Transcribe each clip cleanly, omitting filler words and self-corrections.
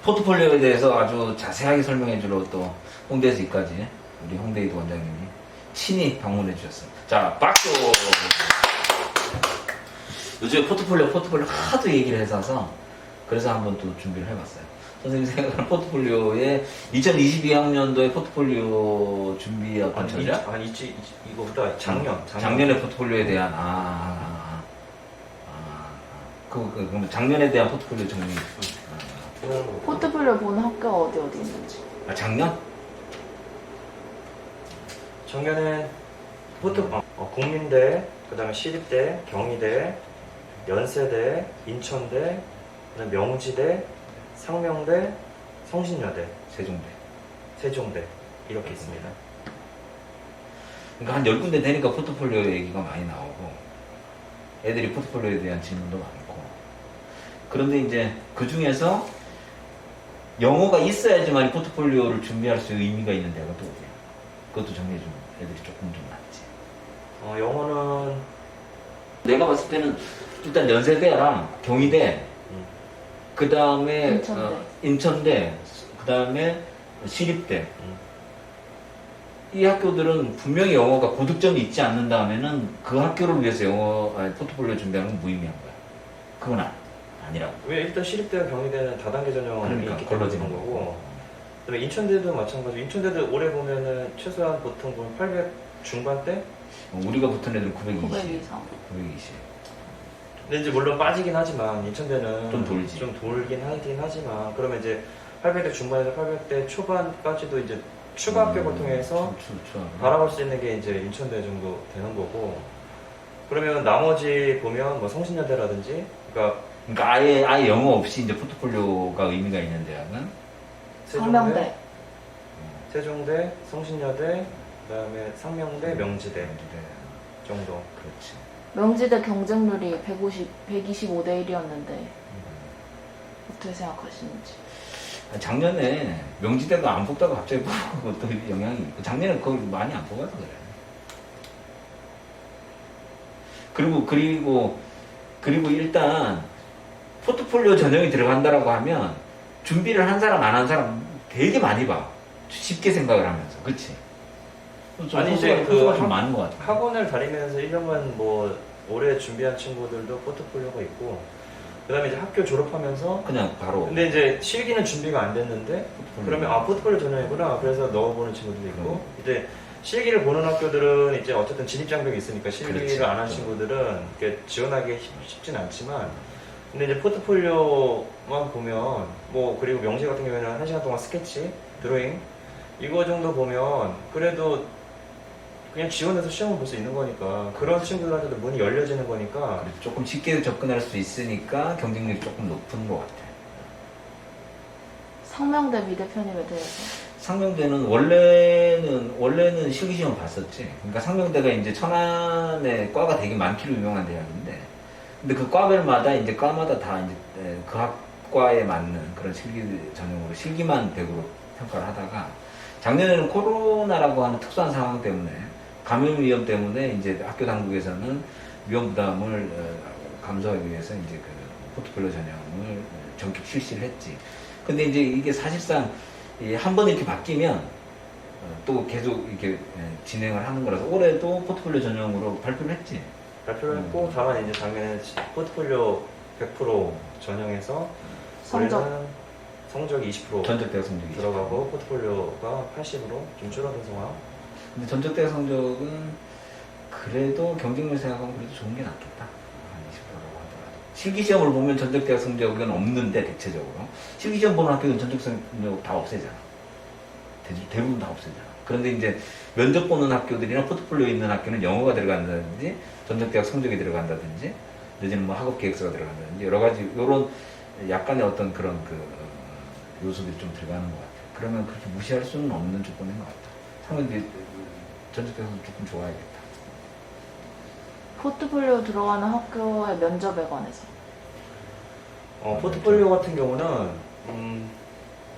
포트폴리오에 대해서 아주 자세하게 설명해 주러 또 홍대에서 이까지 우리 홍대이도 원장님이 친히 방문해 주셨어요. 자, 박수! 요즘에 포트폴리오 하도 얘기를 해서 그래서 한번 또 준비를 해봤어요. 선생님이 생각하는 포트폴리오의 2022학년도의 포트폴리오 준비 어떤 전략? 이거보다 작년의 포트폴리오에 대한 그럼 작년에 대한 포트폴리오 정리. 포트폴리오 보는 학교가 어디 있는지. 작년? 작년에 국민대, 그 다음에 시립대, 경희대, 연세대, 인천대, 그다음에 명지대, 상명대, 성신여대, 세종대 이렇게 있습니다. 그러니까 한 10군데 되니까 포트폴리오 얘기가 많이 나오고 애들이 포트폴리오에 대한 질문도 많고, 그런데 이제 그 중에서 영어가 있어야지만 포트폴리오를 준비할 수 있는 의미가 있는 데가 또 어디야? 그것도 정리해주면 애들이 조금 좀 낫지. 영어는 내가 봤을 때는 일단 연세대랑 경희대, 그 다음에 인천대, 그 다음에 시립대. 이 학교들은 분명히 영어가 고득점이 있지 않는다면은 그 학교를 위해서 포트폴리오 준비하는 건 무의미한 거야. 그건 아니라고. 왜 일단 시립대와 경희대는 다단계 전형이 있기 때문에 걸러지는 그런 거고, 그다음에 인천대도 마찬가지. 인천대도 올해 보면은 최소한 보통 보면 800 중반대? 우리가 붙은 애들은 920. 920. 근데 이제 물론 빠지긴 하지만 인천대는 좀 돌지. 좀 돌긴 하긴 하지만, 그러면 이제 800대 중반에서 800대 초반까지도 이제 추가 합격을 통해서 바라볼 수 있는 게 이제 인천대 정도 되는 거고, 그러면 나머지 보면 뭐 성신여대라든지, 그러니까 아예 영어 없이 이제 포트폴리오가 의미가 있는 대학은 세종대, 성신여대, 그다음에 상명대, 명지대 정도. 그렇지. 명지대 경쟁률이 125대 1이었는데 어떻게 생각하시는지. 작년에 명지대가 안 뽑다가 갑자기 뽑은 것도 영향이 있고, 작년에 그걸 많이 안 뽑아서 그래. 그리고 일단 포트폴리오 전형이 들어간다라고 하면 준비를 한 사람 안 한 사람 되게 많이 봐. 쉽게 생각을 하면서. 그치? 아니 이제 그 좀 많은 것 같아. 학원을 다니면서 1년간 뭐 올해 준비한 친구들도 포트폴리오가 있고, 그 다음에 이제 학교 졸업하면서 그냥 바로. 근데 이제 실기는 준비가 안 됐는데 그러면 포트폴리오 전형이구나, 그래서 넣어보는 친구들도 있고, 이제 실기를 보는 학교들은 이제 어쨌든 진입장벽이 있으니까 실기를 안 한 친구들은 이렇게 지원하기 쉽진 않지만, 근데 이제 포트폴리오만 보면 뭐, 그리고 명시 같은 경우에는 1시간 동안 스케치, 드로잉 이거 정도 보면 그래도 그냥 지원해서 시험을 볼 수 있는 거니까, 그런 친구들한테도 문이 열려지는 거니까 조금 쉽게 접근할 수 있으니까 경쟁력이 조금 높은 것 같아. 상명대 미 대표님에 대해서. 상명대는 원래는 실기시험 봤었지. 그러니까 상명대가 이제 천안에 과가 되게 많기로 유명한 대학인데, 근데 그 과별마다 이제 과마다 다 이제 그 학과에 맞는 그런 실기 전형으로 실기만 100으로 평가를 하다가, 작년에는 코로나라고 하는 특수한 상황 때문에, 감염 위험 때문에 이제 학교 당국에서는 위험 부담을 감소하기 위해서 이제 그 포트폴리오 전형을 전격 실시를 했지. 근데 이제 이게 사실상 한 번 이렇게 바뀌면 또 계속 이렇게 진행을 하는 거라서 올해도 포트폴리오 전형으로 발표를 했지. 발표를 했고, 다만 이제 작년에 포트폴리오 100% 전형에서 성적이 20% 전적대학 성적이 들어가고 포트폴리오가 80으로 좀 줄어든 상황. 근데 전적대학 성적은 그래도 경쟁률 생각하면 그래도 좋은 게 낫겠다. 한 20%라고 하더라도. 실기시험을 보면 전적대학 성적은 없는데, 대체적으로 실기시험 보는 학교는 전적 성적 다 없애잖아. 대부분 다 없애잖아. 그런데 이제 면접 보는 학교들이나 포트폴리오 있는 학교는 영어가 들어간다든지 전적대학 성적이 들어간다든지, 내지는 뭐 학업 계획서가 들어간다든지, 여러 가지 요런 약간의 어떤 그런 요소들이 좀 들어가는 것 같아. 그러면 그렇게 무시할 수는 없는 조건인 것 같아. 상당히 전적대학은 조금 좋아야겠다. 포트폴리오 들어가는 학교의 면접에 관해서. 포트폴리오 같은 경우는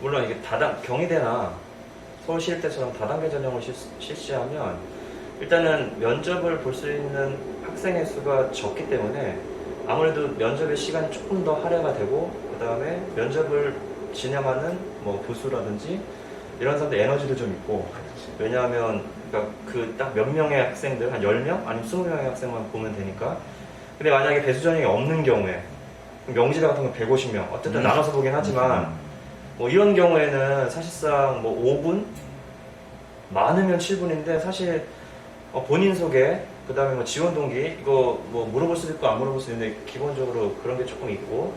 물론 이게 경희대나 서울시립대처럼 다단계 전형을 실시하면 일단은 면접을 볼 수 있는 학생의 수가 적기 때문에 아무래도 면접의 시간이 조금 더 할애가 되고, 그 다음에 면접을 진행하는 뭐 교수라든지 이런 사람들 에너지도 좀 있고 왜냐하면 그러니까 그 딱 몇 명의 학생들 한 10명 아니면 20명의 학생만 보면 되니까 근데 만약에 배수 전형이 없는 경우에 명지대 같은 건 150명 어쨌든 나눠서 보긴 하지만 뭐 이런 경우에는 사실상 뭐 5분 많으면 7분인데 사실 본인 소개 그 다음에 뭐 지원 동기 이거 뭐 물어볼 수도 있고 안 물어볼 수도 있는데 기본적으로 그런 게 조금 있고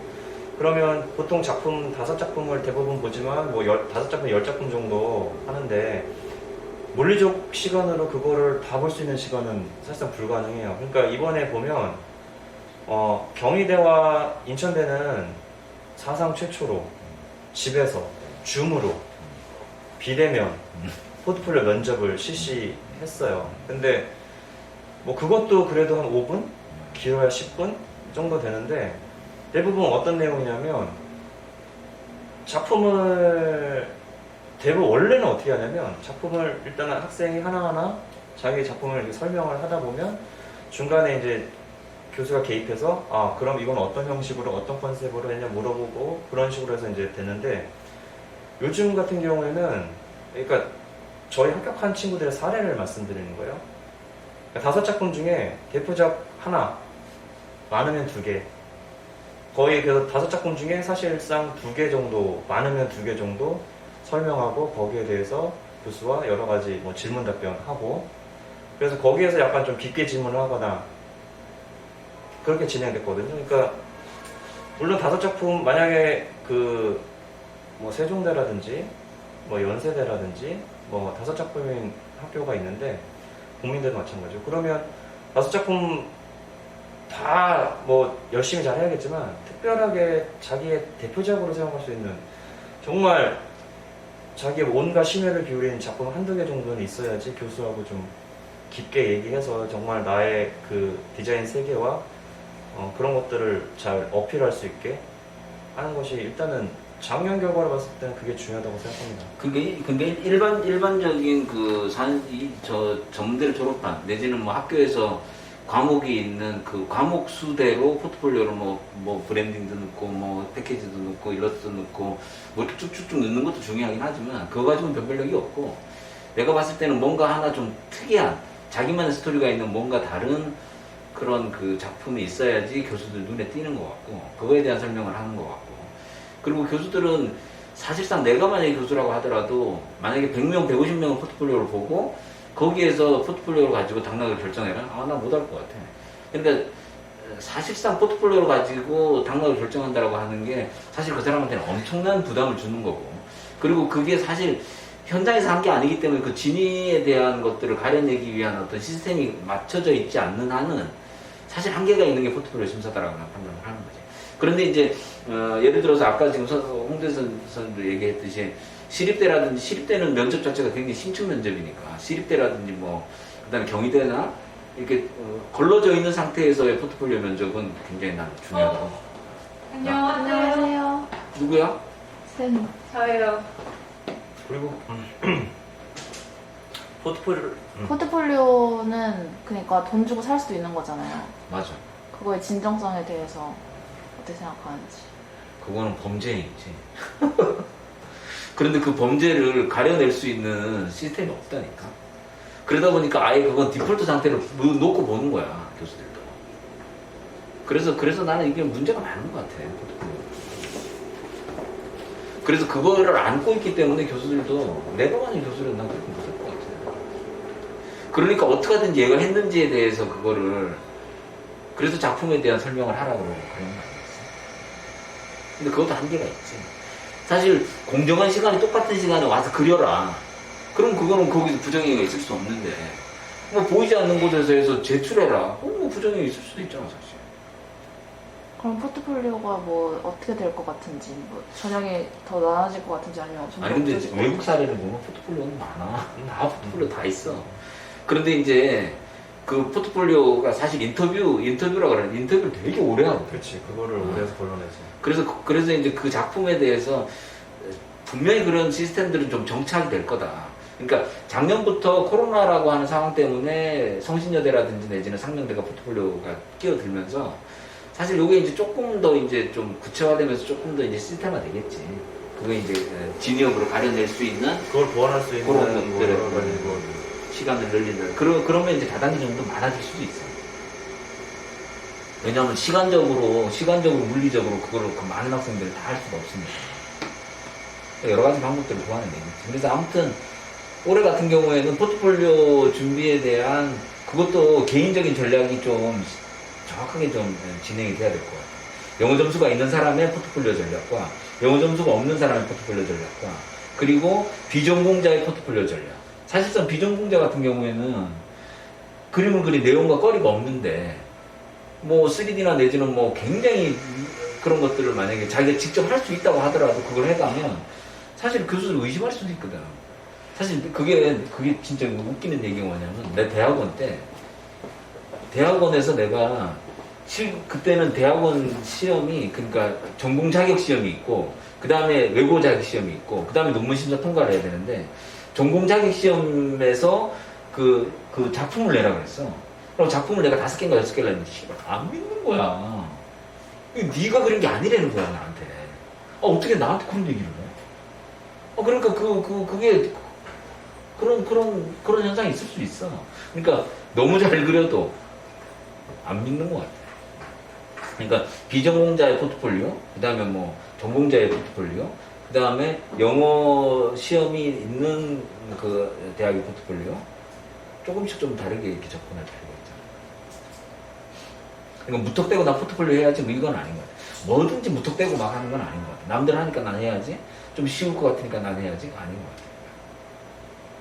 그러면 보통 작품 5작품을 대부분 보지만 뭐 5작품 10작품 정도 하는데 물리적 시간으로 그거를 다 볼 수 있는 시간은 사실상 불가능해요. 그러니까 이번에 보면 경희대와 인천대는 사상 최초로 집에서 줌으로 비대면 포트폴리오 면접을 실시했어요. 근데 뭐 그것도 그래도 한 5분? 길어야 10분 정도 되는데 대부분 어떤 내용이냐면 작품을 대부분 원래는 어떻게 하냐면 작품을 일단은 학생이 하나하나 자기 작품을 이렇게 설명을 하다 보면 중간에 이제 교수가 개입해서 아 그럼 이건 어떤 형식으로 어떤 컨셉으로 했냐 물어보고 그런 식으로 해서 이제 되는데 요즘 같은 경우에는 그러니까 저희 합격한 친구들의 사례를 말씀드리는 거예요. 그러니까 5작품 중에 대표작 하나 많으면 2개 거의 그래서 5작품 중에 사실상 2개 정도 많으면 2개 정도 설명하고 거기에 대해서 교수와 여러 가지 뭐 질문 답변하고 그래서 거기에서 약간 좀 깊게 질문을 하거나 그렇게 진행됐거든요. 그러니까 물론 5작품 만약에 그 뭐 세종대라든지 뭐 연세대라든지 뭐 5작품인 학교가 있는데 국민대도 마찬가지고 그러면 5작품 다 뭐 열심히 잘 해야겠지만 특별하게 자기의 대표작으로 생각할 수 있는 정말 자기의 온갖 심혈을 기울인 작품 1-2개 정도는 있어야지 교수하고 좀 깊게 얘기해서 정말 나의 그 디자인 세계와 그런 것들을 잘 어필할 수 있게 하는 것이 일단은 작년 결과를 봤을 때는 그게 중요하다고 생각합니다. 근데 일반적인 저 전문대를 졸업한 내지는 뭐 학교에서 과목이 있는 그 과목 수대로 포트폴리오를 뭐 브랜딩도 넣고 뭐 패키지도 넣고 일러스트도 넣고 뭐 이렇게 쭉쭉쭉 넣는 것도 중요하긴 하지만 그거 가지고는 변별력이 없고 내가 봤을 때는 뭔가 하나 좀 특이한 자기만의 스토리가 있는 뭔가 다른 그런 그 작품이 있어야지 교수들 눈에 띄는 것 같고 그거에 대한 설명을 하는 것 같고 그리고 교수들은 사실상 내가 만약에 교수라고 하더라도 만약에 100명, 150명의 포트폴리오를 보고 거기에서 포트폴리오를 가지고 당락을 결정해라? 아, 나 못할 것 같아. 그러니까 사실상 포트폴리오를 가지고 당락을 결정한다라고 하는 게 사실 그 사람한테는 엄청난 부담을 주는 거고 그리고 그게 사실 현장에서 한 게 아니기 때문에 그 진위에 대한 것들을 가려내기 위한 어떤 시스템이 맞춰져 있지 않는 한은 사실 한계가 있는 게 포트폴리오 심사다라고 판단을 하는 거지. 그런데 이제 예를 들어서 아까 지금 홍대선 선도 얘기했듯이 시립대라든지 시립대는 면접 자체가 굉장히 신축 면접이니까 시립대라든지 뭐 그다음에 경희대나 이렇게 걸러져 있는 상태에서의 포트폴리오 면접은 굉장히 난 중요하다고. 안녕하세요. 누구야? 쌤. 저예요. 그리고 포트폴리오 포트폴리오는 그러니까 돈 주고 살 수도 있는 거잖아요. 맞아. 그거의 진정성에 대해서 어떻게 생각하는지. 그거는 범죄이지. 그런데 그 범죄를 가려낼 수 있는 시스템이 없다니까. 그러다 보니까 아예 그건 디폴트 상태로 놓고 보는 거야, 교수들도. 그래서 나는 이게 문제가 많은 것 같아. 그래서 그거를 안고 있기 때문에 교수들도 내가 만약 교수라면 난 그렇게 못할 것 같아. 그러니까 어떻게 하든지 얘가 했는지에 대해서 그거를 그래서 작품에 대한 설명을 하라고 그러는 거 아니겠어? 근데 그것도 한계가 있지. 사실 공정한 시간에 똑같은 시간에 와서 그려라. 그럼 그거는 거기서 부정행위가 있을 수 없는데 뭐 보이지 않는 곳에서 해서 제출해라. 뭐 부정행위 있을 수도 있잖아 사실. 그럼 포트폴리오가 뭐 어떻게 될 것 같은지, 뭐 전형이 더 나아질 것 같은지 아니면 좀 아니 근데 없어질 것 외국 같은지. 사례를 보면 포트폴리오는 많아. 다 포트폴리오 다 있어. 그런데 이제 그 포트폴리오가 사실 인터뷰라 그러는 인터뷰를 되게 오래 하거든. 그렇지 그거를 오래해서 걸러내지. 그래서 이제 그 작품에 대해서 분명히 그런 시스템들은 좀 정착이 될 거다. 그러니까 작년부터 코로나라고 하는 상황 때문에 성신여대라든지 내지는 상명대가 포트폴리오가 끼어들면서 사실 이게 이제 조금 더 이제 좀 구체화되면서 조금 더 이제 시스템화 되겠지. 그거 이제 진위업으로 가려낼 수 있는 그걸 보완할 수 있는 그런 뭐 것들을 여러 가지 뭐 시간을 늘린다. 그러면 이제 다단계 정도 많아질 수도 있어. 왜냐하면 시간적으로 물리적으로 그거를 그 많은 학생들을 다 할 수가 없으니까. 여러 가지 방법들을 보완해 내겠지. 그래서 아무튼 올해 같은 경우에는 포트폴리오 준비에 대한 그것도 개인적인 전략이 좀 정확하게 좀 진행이 돼야 될 것 같아요. 영어 점수가 있는 사람의 포트폴리오 전략과 영어 점수가 없는 사람의 포트폴리오 전략과 그리고 비전공자의 포트폴리오 전략. 사실상 비전공자 같은 경우에는 그림을 그린 내용과 거리가 없는데 뭐 3D나 내지는 뭐 굉장히 그런 것들을 만약에 자기가 직접 할 수 있다고 하더라도 그걸 해가면 사실 교수를 의심할 수도 있거든. 사실 그게 진짜 웃기는 얘기가 뭐냐면 내 대학원 때 대학원에서 내가 그때는 대학원 시험이 그러니까 전공 자격 시험이 있고 그 다음에 외고 자격 시험이 있고 그 다음에 논문 심사 통과를 해야 되는데 전공 자격 시험에서 그 작품을 내라 그랬어. 그럼 작품을 내가 5개인가 6개를 했는데 씨발 안 믿는 거야. 네가 그린 게 아니라는 거야 나한테. 어떻게 나한테 그런 얘기를 해? 그러니까 그게 그런 현상이 있을 수 있어. 그러니까 너무 잘 그려도 안 믿는 것 같아. 그러니까 비전공자의 포트폴리오, 그 다음에 뭐 전공자의 포트폴리오, 그 다음에 영어 시험이 있는 그 대학의 포트폴리오 조금씩 좀 다르게 이렇게 접근할 필요가 있잖아. 그러니까 무턱대고 나 포트폴리오 해야지 뭐 이건 아닌 것 같아. 뭐든지 무턱대고 막 하는 건 아닌 것 같아. 남들 하니까 난 해야지. 좀 쉬울 것 같으니까 난 해야지 아닌 것 같아.